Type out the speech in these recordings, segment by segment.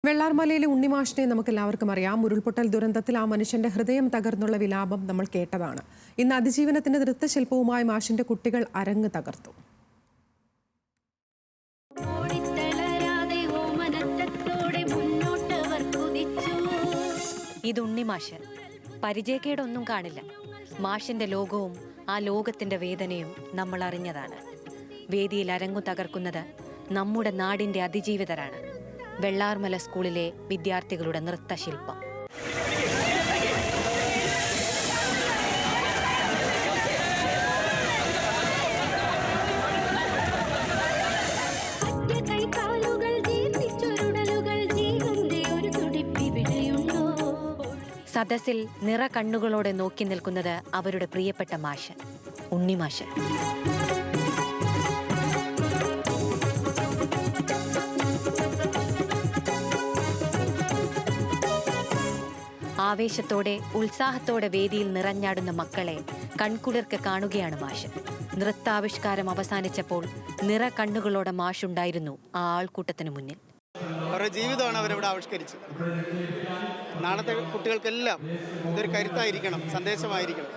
വെള്ളാർമലയിലെ ഉണ്ണിമാഷിനെ നമുക്ക് എല്ലാവർക്കും അറിയാം. ഉരുൾപൊട്ടൽ ദുരന്തത്തിൽ ആ മനുഷ്യന്റെ ഹൃദയം തകർന്നുള്ള വിലാപം നമ്മൾ കേട്ടതാണ്. ഇന്ന് അതിജീവനത്തിന്റെ നൃത്തശില്പവുമായി മാഷിന്റെ കുട്ടികൾ അരങ്ങ് തകർത്തു. ഇത് ഉണ്ണിമാഷ്. പരിചയക്കേടൊന്നും കാണില്ല. മാഷിന്റെ ലോകവും ആ ലോകത്തിന്റെ വേദനയും നമ്മൾ അറിഞ്ഞതാണ്. വേദിയിൽ അരങ്ങു തകർക്കുന്നത് നമ്മുടെ നാടിന്റെ അതിജീവിതരാണ്. വെള്ളാർമല സ്കൂളിലെ വിദ്യാർത്ഥികളുടെ നൃത്തശില്പം. സദസ്സിൽ നിറ കണ്ണുകളോടെ നോക്കി നിൽക്കുന്നത് അവരുടെ പ്രിയപ്പെട്ട മാഷ്, ഉണ്ണിമാഷ്. ആവേശത്തോടെ ഉത്സാഹത്തോടെ വേദിയിൽ നിറഞ്ഞാടുന്ന മക്കളെ കൺകുളിർക്ക് കാണുകയാണ് മാഷ്. നൃത്താവിഷ്കാരം അവസാനിച്ചപ്പോൾ നിറ കണ്ണുകളോടെ മാഷുണ്ടായിരുന്നു ആ ആൾക്കൂട്ടത്തിന് മുന്നിൽ. അവരുടെ ജീവിതമാണ് അവരവിടെ ആവിഷ്കരിച്ചത്. നാളത്തെ കുട്ടികൾക്കെല്ലാം ഇതൊരു കരുത്തായിരിക്കണം, സന്ദേശമായിരിക്കണം.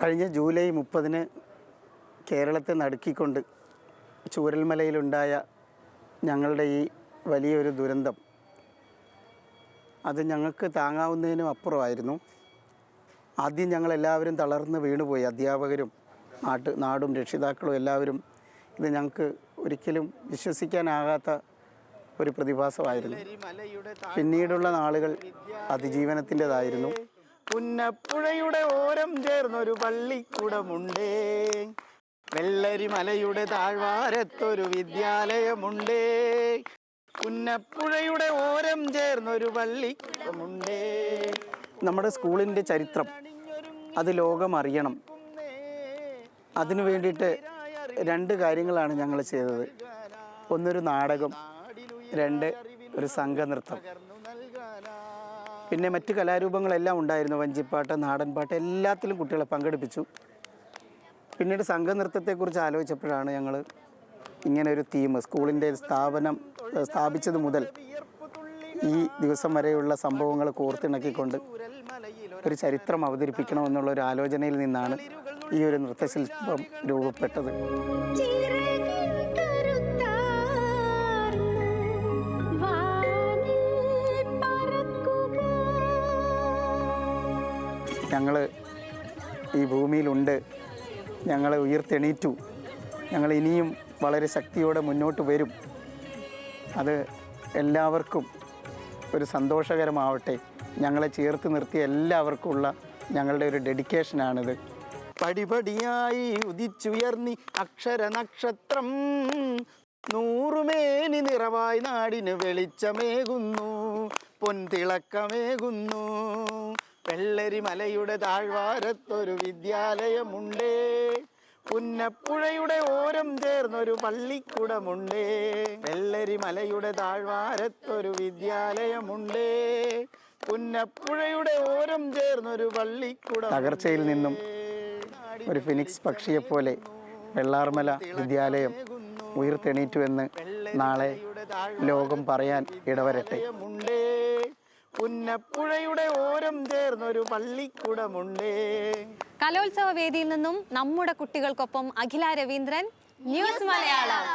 കഴിഞ്ഞ ജൂലൈ 30 കേരളത്തെ നടുക്കിക്കൊണ്ട് ചൂരൽമലയിലുണ്ടായ ഞങ്ങളുടെ ഈ വലിയൊരു ദുരന്തം അത് ഞങ്ങൾക്ക് താങ്ങാവുന്നതിനും അപ്പുറമായിരുന്നു. ആദ്യം ഞങ്ങളെല്ലാവരും തളർന്ന് വീണുപോയി. അധ്യാപകരും നാടും രക്ഷിതാക്കളും എല്ലാവരും. ഇത് ഞങ്ങൾക്ക് ഒരിക്കലും വിശ്വസിക്കാനാകാത്ത ഒരു പ്രതിഭാസമായിരുന്നു. പിന്നീടുള്ള നാളുകൾ അതിജീവനത്തിൻ്റെതായിരുന്നു. പുന്നപ്പുഴയുടെ ഓരം ചേർന്നൊരു പള്ളിക്കൂടമുണ്ടേ, വെള്ളരി മലയുടെ താഴ്വാരത്തൊരു വിദ്യാലയമുണ്ടേ, പുന്നപ്പുഴയുടെ ഓരം ചേർന്നൊരു പള്ളിക്കൂടമുണ്ടേ. നമ്മുടെ സ്കൂളിൻ്റെ ചരിത്രം അത് ലോകം അറിയണം. അതിനു വേണ്ടിയിട്ട് 2 കാര്യങ്ങളാണ് ഞങ്ങൾ ചെയ്തത്. ഒന്നൊരു നാടകം, 2 ഒരു സംഘനൃത്തം. പിന്നെ മറ്റ് കലാരൂപങ്ങളെല്ലാം ഉണ്ടായിരുന്നു. വഞ്ചിപ്പാട്ട്, നാടൻപാട്ട്, എല്ലാത്തിലും കുട്ടികളെ പങ്കെടുപ്പിച്ചു. പിന്നീട് സംഘനൃത്തത്തെക്കുറിച്ച് ആലോചിച്ചപ്പോഴാണ് ഞങ്ങൾ ഇങ്ങനെ ഒരു തീം, സ്കൂളിൻ്റെ സ്ഥാപിച്ചത് മുതൽ ഈ ദിവസം വരെയുള്ള സംഭവങ്ങൾ കോർത്തിണക്കിക്കൊണ്ട് ഒരു ചരിത്രം അവതരിപ്പിക്കണമെന്നുള്ള ഒരു ആലോചനയിൽ നിന്നാണ് ഈ ഒരു നൃത്തശില്പം രൂപപ്പെട്ടത്. ഞങ്ങൾ ഈ ഭൂമിയിലുണ്ട്, ഞങ്ങളെ ഉയർത്തെണീറ്റു, ഞങ്ങൾ ഇനിയും വളരെ ശക്തിയോടെ മുന്നോട്ട് വരും. അത് എല്ലാവർക്കും ഒരു സന്തോഷകരമാവട്ടെ. ഞങ്ങളെ ചേർത്ത് നിർത്തിയ എല്ലാവർക്കുമുള്ള ഞങ്ങളുടെ ഒരു ഡെഡിക്കേഷനാണിത്. പടിപടിയായി ഉദിച്ചുയർന്നി അക്ഷര നക്ഷത്രം, 100 മേനി നിറവായി നാടിന് വെളിച്ചമേകുന്നു, പൊൻതിളക്കമേകുന്നു. വെള്ളരി മലയുടെ താഴ്വാരത്തൊരു വിദ്യാലയമുണ്ടേ, പുന്നപ്പുഴയുടെ ഓരം ചേർന്നൊരു പള്ളിക്കൂടമുണ്ടേ, വെള്ളരി മലയുടെ താഴ്വാരത്തൊരു വിദ്യാലയമുണ്ടേ, പുന്നപ്പുഴയുടെ ഓരം ചേർന്നൊരു പള്ളിക്കൂടം. തകർച്ചയിൽ നിന്നും ഒരു ഫിനിക്സ് പക്ഷിയെപ്പോലെ വെള്ളാർമല വിദ്യാലയം ഉയർത്തെണീറ്റുവെന്ന് നാളെ ലോകം പറയാൻ ഇടവരട്ടെ. പുന്നപ്പുഴയുടെ ഓരം ചേർന്നൊരു പള്ളിക്കൂടമുണ്ടേ. കലോത്സവ വേദിയിൽ നിന്നും നമ്മുടെ കുട്ടികൾക്കൊപ്പം അഖില രവീന്ദ്രൻ, ന്യൂസ് മലയാളം.